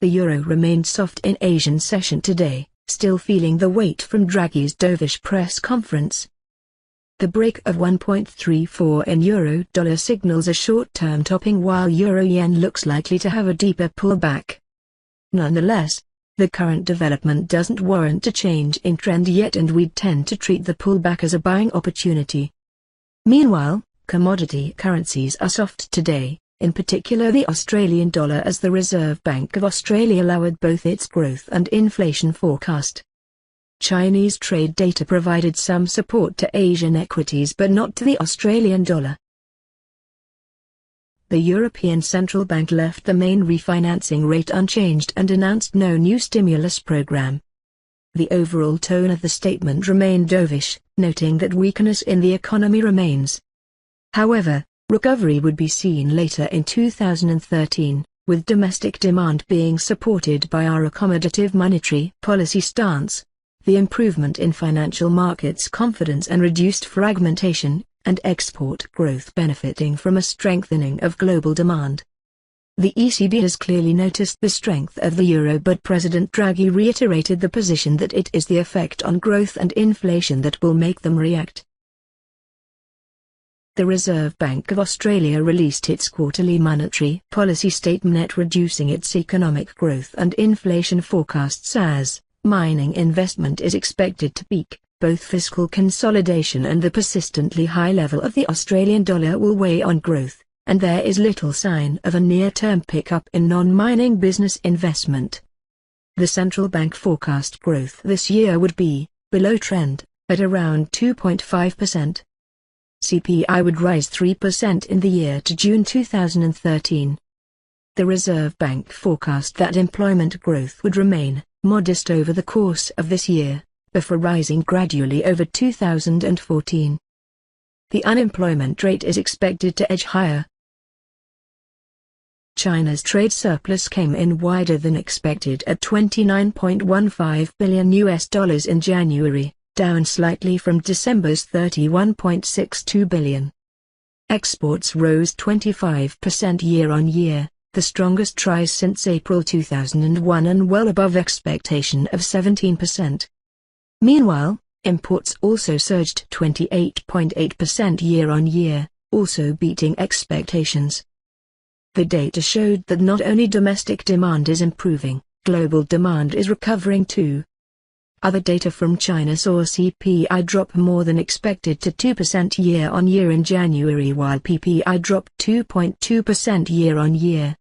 The euro remained soft in Asian session today, still feeling the weight from Draghi's dovish press conference. The break of 1.34 in euro-dollar signals a short-term topping while euro-yen looks likely to have a deeper pullback. Nonetheless, the current development doesn't warrant a change in trend yet, and we'd tend to treat the pullback as a buying opportunity. Meanwhile, commodity currencies are soft today, in particular the Australian dollar, as the Reserve Bank of Australia lowered both its growth and inflation forecast. Chinese trade data provided some support to Asian equities but not to the Australian dollar. The European Central Bank left the main refinancing rate unchanged and announced no new stimulus program. The overall tone of the statement remained dovish, noting that weakness in the economy remains. However, recovery would be seen later in 2013, with domestic demand being supported by our accommodative monetary policy stance, the improvement in financial markets confidence and reduced fragmentation, and export growth benefiting from a strengthening of global demand. The ECB has clearly noticed the strength of the euro, but President Draghi reiterated the position that it is the effect on growth and inflation that will make them react. The Reserve Bank of Australia released its quarterly monetary policy statement, reducing its economic growth and inflation forecasts as mining investment is expected to peak. Both fiscal consolidation and the persistently high level of the Australian dollar will weigh on growth, and there is little sign of a near-term pickup in non-mining business investment. The central bank forecast growth this year would be below trend, at around 2.5%. CPI would rise 3% in the year to June 2013. The Reserve Bank forecast that employment growth would remain modest over the course of this year, before rising gradually over 2014. The unemployment rate is expected to edge higher. China's trade surplus came in wider than expected at $29.15 billion in January, down slightly from December's $31.62 billion. Exports rose 25% year-on-year, the strongest rise since April 2001 and well above expectation of 17%. Meanwhile, imports also surged 28.8% year-on-year, also beating expectations. The data showed that not only domestic demand is improving, global demand is recovering too. Other data from China saw CPI drop more than expected to 2% year-on-year in January, while PPI dropped 2.2% year-on-year.